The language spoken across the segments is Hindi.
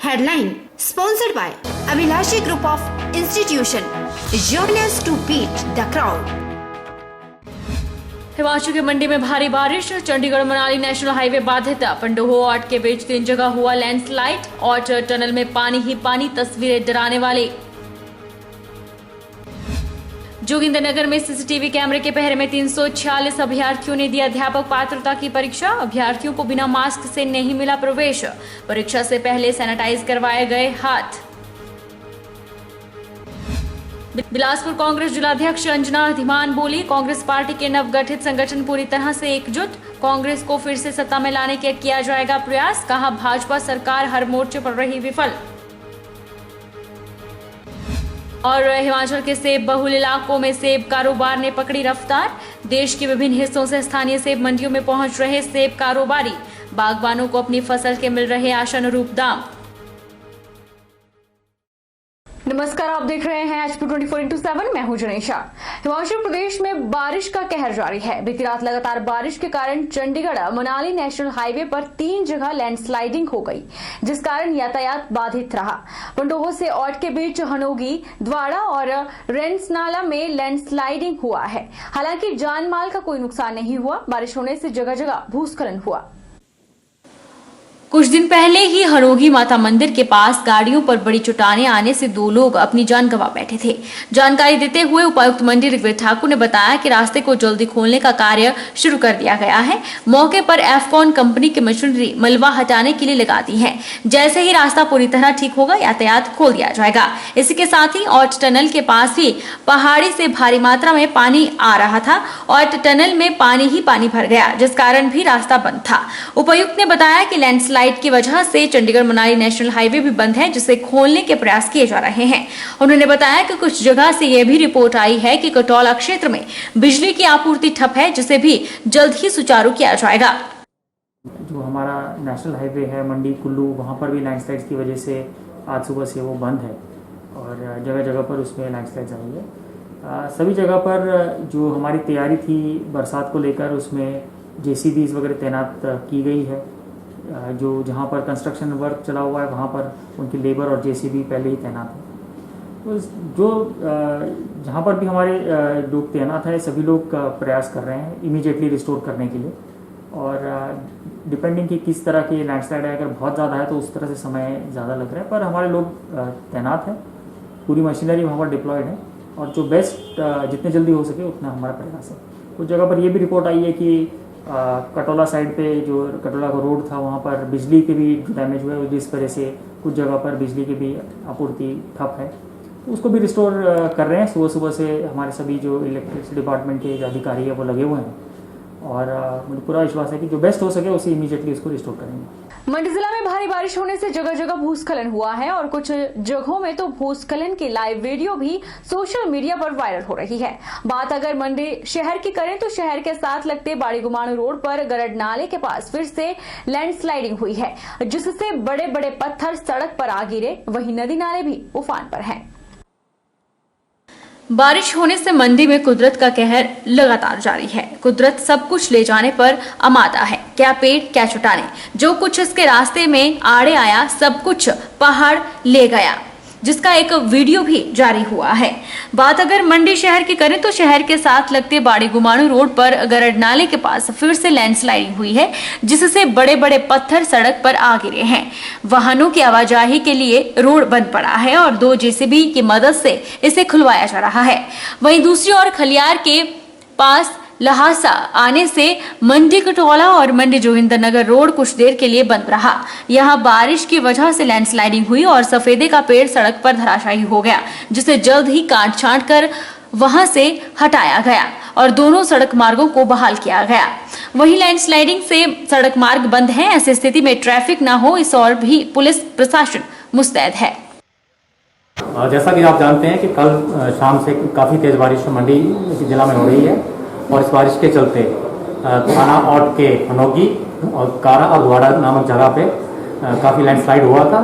Headline sponsored by Abhilashi Group of Institution. Join us to beat the crowd. Himachal के मंडी में भारी बारिश, चंडीगढ़ मनाली नेशनल हाईवे बाधित, पंडोह ऑट के बीच 3 जगह हुआ लैंडस्लाइड, ऑट टनल में पानी ही पानी, तस्वीरें डराने वाली। जोगिंद्रनगर में सीसीटीवी कैमरे के पहरे में 346 अभ्यर्थियों ने दी अध्यापक पात्रता की परीक्षा, अभ्यर्थियों को बिना मास्क से नहीं मिला प्रवेश, परीक्षा से पहले सैनिटाइज करवाए गए हाथ। बिलासपुर कांग्रेस जिलाध्यक्ष अंजना धीमान बोली, कांग्रेस पार्टी के नवगठित संगठन पूरी तरह से एकजुट, कांग्रेस को फिर से सत्ता में लाने के किया जाएगा प्रयास, कहा भाजपा सरकार हर मोर्चे पर रही विफल। और हिमाचल के सेब बहुल इलाकों में सेब कारोबार ने पकड़ी रफ्तार, देश के विभिन्न हिस्सों से स्थानीय सेब मंडियों में पहुंच रहे सेब कारोबारी, बागबानों को अपनी फसल के मिल रहे आशानुरूप दाम। नमस्कार, आप देख रहे हैं HP 24x7, मैं हूं जनेशा। हिमाचल प्रदेश में बारिश का कहर जारी है। बीती रात लगातार बारिश के कारण चंडीगढ़ मनाली नेशनल हाईवे पर 3 जगह लैंडस्लाइडिंग हो गई, जिस कारण यातायात बाधित रहा। पंडोह से ऑट के बीच हनोगी, द्वाड़ा और रेंसनाला में लैंडस्लाइडिंग हुआ है। हालांकि जान माल का कोई नुकसान नहीं हुआ। बारिश होने से जगह जगह भूस्खलन हुआ। कुछ दिन पहले ही हरोगी माता मंदिर के पास गाड़ियों पर बड़ी चट्टानें आने से 2 लोग अपनी जान गंवा बैठे थे। जानकारी देते हुए उपायुक्त मंडी ऋग्वेद ठाकुर ने बताया कि रास्ते को जल्दी खोलने का कार्य शुरू कर दिया गया है। मौके पर एफकॉन कंपनी की मशीनरी मलबा हटाने के लिए लगा दी है। जैसे ही रास्ता पूरी तरह ठीक होगा, यातायात खोल दिया जाएगा। इसी के साथ ही ऑट टनल के पास ही पहाड़ी से भारी मात्रा में पानी आ रहा था। ऑट टनल में पानी ही पानी भर गया, जिस कारण भी रास्ता बंद था। उपायुक्त ने बताया कि लैंडस्लाइड की वजह से चंडीगढ़ मनाली नेशनल हाईवे भी बंद है, जिसे खोलने के प्रयास किए जा रहे हैं। उन्होंने बताया कि कुछ जगह से यह भी रिपोर्ट आई है कि कटौला क्षेत्र में बिजली की आपूर्ति ठप है, जिसे भी जल्द ही सुचारू किया जाएगा। जो हमारा नेशनल हाईवे है मंडी कुल्लू, वहाँ पर भी लैंडस्लाइड्स की वजह से आज सुबह से वो बंद है और जगह जगह पर उसमें लैंडस्लाइड्स आई है। सभी जगह पर जो हमारी तैयारी थी बरसात को लेकर, उसमें JCBs वगैरह तैनात की गई है। जो जहाँ पर कंस्ट्रक्शन वर्क चला हुआ है वहाँ पर उनकी लेबर और JCB पहले ही तैनात है। तो जो जहाँ पर भी हमारे लोग तैनात हैं, सभी लोग प्रयास कर रहे हैं इमीडिएटली रिस्टोर करने के लिए। और डिपेंडिंग कि किस तरह की लैंडस्लाइड है, अगर बहुत ज़्यादा है तो उस तरह से समय ज़्यादा लग रहा है, पर हमारे लोग तैनात हैं, पूरी मशीनरी वहाँ पर डिप्लॉयड है और जो बेस्ट जितने जल्दी हो सके उतना हमारा प्रयास है। कुछ जगह पर ये भी रिपोर्ट आई है कि कटौला साइड पे जो कटौला का रोड था वहाँ पर बिजली के भी डैमेज हुआ है, जिस वजह से कुछ जगह पर बिजली की भी आपूर्ति ठप है। तो उसको भी रिस्टोर कर रहे हैं। सुबह सुबह से हमारे सभी जो इलेक्ट्रिसिटी डिपार्टमेंट के जो अधिकारी है वो लगे हुए हैं और मुझे पूरा विश्वास है कि जो बेस्ट हो सके उसे इमीडिएटली उसको रिस्टोर करेंगे। मंडी जिला में भारी बारिश होने से जगह जगह भूस्खलन हुआ है और कुछ जगहों में तो भूस्खलन की लाइव वीडियो भी सोशल मीडिया पर वायरल हो रही है। बात अगर मंडी शहर की करें तो शहर के साथ लगते बाड़ी गुमाणु रोड पर गरड नाले के पास फिर से लैंडस्लाइडिंग हुई है, जिससे बड़े बड़े पत्थर सड़क पर आ गिरे। वहीं नदी नाले भी उफान पर हैं। बारिश होने से मंडी में कुदरत का कहर लगातार जारी है। कुदरत सब कुछ ले जाने पर आमादा है। क्या पेड़, क्या चट्टानें, जो कुछ इसके रास्ते में आड़े आया सब कुछ पहाड़ ले गया, जिसका एक वीडियो भी जारी हुआ है। बात अगर मंडी शहर की करें तो शहर के साथ लगते बाड़ी गुमाणु रोड पर गरड नाले के पास फिर से लैंडस्लाइडिंग हुई है, जिससे बड़े बड़े पत्थर सड़क पर आ गिरे हैं। वाहनों की आवाजाही के लिए रोड बंद पड़ा है और 2 JCB की मदद से इसे खुलवाया जा रहा है। वहीं दूसरी ओर खलियार के पास लहासा आने से मंडी कटौला और मंडी जोगिंद्रनगर रोड कुछ देर के लिए बंद रहा। यहां बारिश की वजह से लैंडस्लाइडिंग हुई और सफेदे का पेड़ सड़क पर धराशायी हो गया, जिसे जल्द ही काट छांट कर वहां से हटाया गया और दोनों सड़क मार्गों को बहाल किया गया। वहीं लैंडस्लाइडिंग से सड़क मार्ग बंद है। ऐसी स्थिति में ट्रैफिक न हो, इस और भी पुलिस प्रशासन मुस्तैद है। जैसा कि आप जानते हैं कि कल शाम से काफ़ी तेज़ बारिश मंडी जिला में हो रही है और इस बारिश के चलते थाना ऑट के हनोगी और कारा और द्वाड़ा नामक जगह पे काफ़ी लैंडस्लाइड हुआ था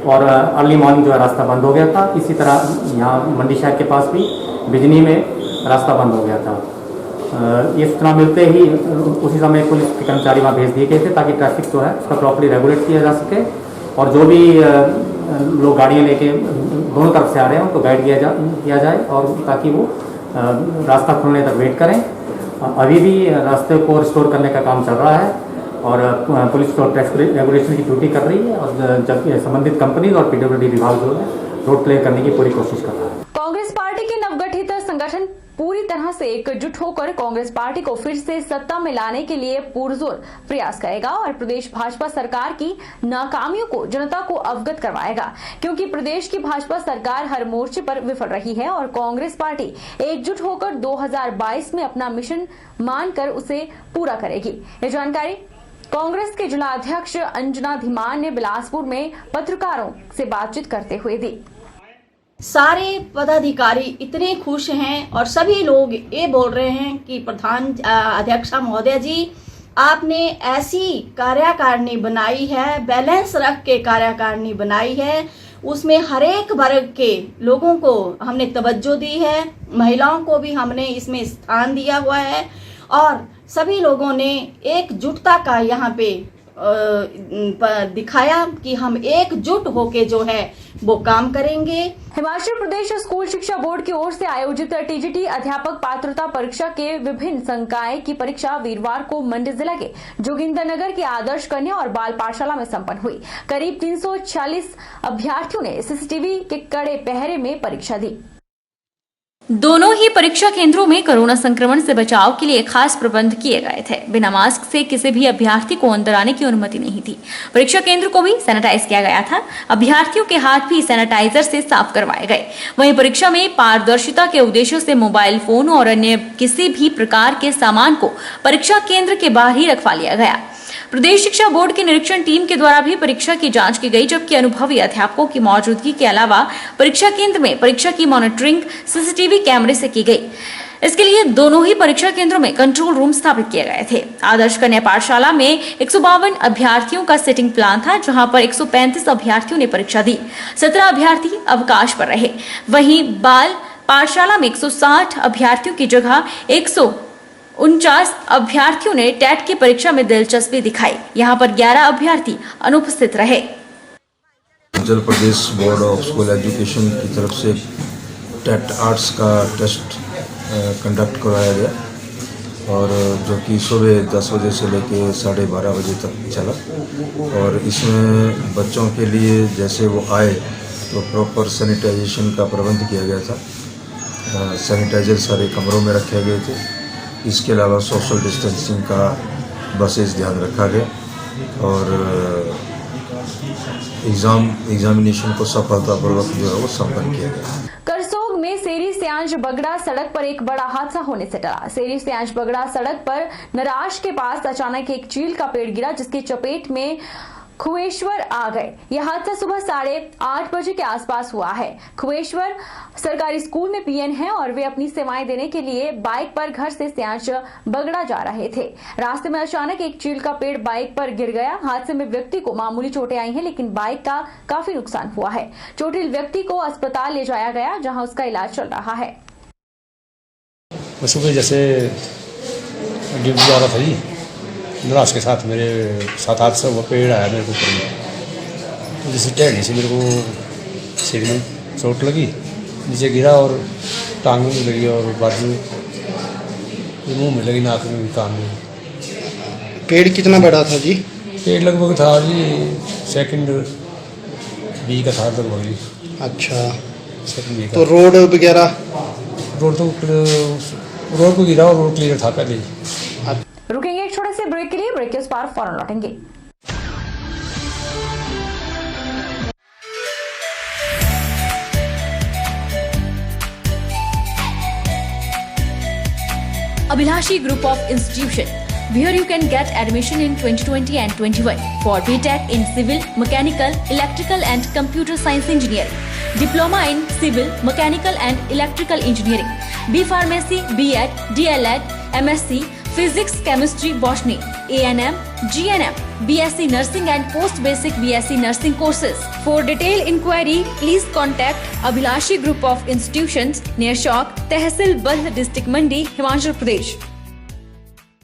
और अर्ली मॉर्निंग जो है रास्ता बंद हो गया था। इसी तरह यहाँ मंडी शहर के पास भी बिजनी में रास्ता बंद हो गया था। ये सूचना मिलते ही उसी समय पुलिस के कर्मचारी वहाँ भेज दिए गए थे ताकि ट्रैफिक जो है उसका प्रॉपर्ली रेगुलेट किया जा सके और जो भी लोग गाड़ियाँ लेके दोनों तरफ से आ रहे हैं उनको गाइड किया जाए और ताकि वो रास्ता खुलने तक वेट करें। अभी भी रास्ते को रिस्टोर करने का काम चल रहा है और पुलिस तो ट्रैफिक रेगुलेशन की ड्यूटी कर रही है और जब संबंधित कंपनी और पीडब्ल्यूडी विभाग जो है रोड क्लियर करने की पूरी कोशिश कर रहा है। कांग्रेस पार्टी के नवगठित संगठन पूरी तरह से एकजुट होकर कांग्रेस पार्टी को फिर से सत्ता में लाने के लिए पुरजोर प्रयास करेगा और प्रदेश भाजपा सरकार की नाकामियों को जनता को अवगत करवाएगा, क्योंकि प्रदेश की भाजपा सरकार हर मोर्चे पर विफल रही है और कांग्रेस पार्टी एकजुट होकर 2022 में अपना मिशन मानकर उसे पूरा करेगी। ये जानकारी कांग्रेस के जिला अध्यक्ष अंजना धीमान ने बिलासपुर में पत्रकारों से बातचीत करते हुए दी। सारे पदाधिकारी इतने खुश हैं और सभी लोग ये बोल रहे हैं कि प्रधान अध्यक्षा महोदय जी, आपने ऐसी कार्यकारिणी बनाई है, बैलेंस रख के कार्यकारिणी बनाई है, उसमें हर एक वर्ग के लोगों को हमने तवज्जो दी है, महिलाओं को भी हमने इसमें स्थान दिया हुआ है और सभी लोगों ने एकजुटता का यहाँ पे दिखाया कि हम एकजुट होके जो है वो काम करेंगे। हिमाचल प्रदेश स्कूल शिक्षा बोर्ड की ओर से आयोजित टीजीटी अध्यापक पात्रता परीक्षा के विभिन्न संकाय की परीक्षा वीरवार को मंडी जिला के जोगिंदरनगर के आदर्श कन्या और बाल पाठशाला में संपन्न हुई। करीब 346 अभ्यर्थियों ने सीसीटीवी के कड़े पहरे में परीक्षा दी। दोनों ही परीक्षा केंद्रों में कोरोना संक्रमण से बचाव के लिए खास प्रबंध किए गए थे। बिना मास्क से किसी भी अभ्यर्थी को अंदर आने की अनुमति नहीं थी। परीक्षा केंद्र को भी सैनिटाइज किया गया था। अभ्यर्थियों के हाथ भी सैनिटाइजर से साफ करवाए गए। वहीं परीक्षा में पारदर्शिता के उद्देश्य से मोबाइल फोन और अन्य किसी भी प्रकार के सामान को परीक्षा केंद्र के बाहर ही रखवा लिया गया। प्रदेश शिक्षा बोर्ड की निरीक्षण टीम के द्वारा भी परीक्षा की जांच की गई, जबकि अनुभवी अध्यापकों की मौजूदगी के अलावा परीक्षा केंद्र में परीक्षा की मॉनिटरिंग सीसीटीवी कैमरे से की गई। इसके लिए दोनों ही परीक्षा केंद्रों में कंट्रोल रूम स्थापित किए गए थे। आदर्श कन्या पाठशाला में 152 अभ्यर्थियों का सिटिंग प्लान था, जहां पर 135 अभ्यर्थियों ने परीक्षा दी। 17 अभ्यर्थी अवकाश पर रहे। वहीं बाल पाठशाला में 160 अभ्यर्थियों की जगह 149 अभ्यर्थियों ने टेट की परीक्षा में दिलचस्पी दिखाई। यहाँ पर 11 अभ्यर्थी अनुपस्थित रहे। Himachal Pradesh board of school education की तरफ से टेट आर्ट्स का टेस्ट कंडक्ट करवाया गया और जो कि सुबह 10 बजे से लेके 12:30 बजे तक चला और इसमें बच्चों के लिए जैसे वो आए तो प्रॉपर सैनिटाइजेशन का प्रबंध किया गया था। सैनिटाइजर सारे कमरों में रखे गए थे। इसके अलावा सोशल डिस्टेंसिंग का विशेष ध्यान रखा गया और एग्जामिनेशन को सफलतापूर्वक जो है वो संपन्न किया गया। करसोग में सेरी सियांज बगड़ा सड़क पर एक बड़ा हादसा होने से टला। सेरी सियांज बगड़ा सड़क पर नराज के पास अचानक एक चील का पेड़ गिरा, जिसकी चपेट में खुएश्वर आ गए। यह हादसा सुबह 8:30 बजे के आसपास हुआ है। खुएश्वर सरकारी स्कूल में पीएन है और वे अपनी सेवाएं देने के लिए बाइक पर घर से सियांज बगड़ा जा रहे थे। रास्ते में अचानक एक चील का पेड़ बाइक पर गिर गया। हादसे में व्यक्ति को मामूली चोटें आई हैं, लेकिन बाइक का काफी नुकसान हुआ है। चोटिल व्यक्ति को अस्पताल ले जाया गया, जहां उसका इलाज चल रहा है। सुबह जैसे ड्यूटी जा रहा था जी, नराज के साथ मेरे 7-8 सौ पेड़ आया मेरे को ऊपर में, तो जैसे टेढ़ी से मेरे को सिर में चोट लगी, नीचे गिरा और टांग में लगी और बाजू मुंह में लगी, नाक में भी, कान में। पेड़ कितना बड़ा था जी? पेड़ लगभग था जी सेकंड बी का था लगभग जी। अच्छा, सेकंड बी का। तो रोड वगैरह? रोड को गिरा और रोड क्लियर था पहले ही। रुकेंगे एक छोटे से ब्रेक के लिए। ब्रेक के उस पार फौरन लौटेंगे। Abhilashi Group of Institution, where you can get admission in 2020 and 21 for BTech in Civil, Mechanical, Electrical and Computer Science Engineering, Diploma in Civil, Mechanical and Electrical Engineering, B Pharmacy, B.Ed, D.Led, MSc, Physics, Chemistry, Botany, A&M, GNM, BSc Nursing and Post Basic BSc Nursing courses. For detailed inquiry, please contact Abhilashi Group of Institutions near Chowk, Tehsil Baldh District, Mandi, Himachal Pradesh.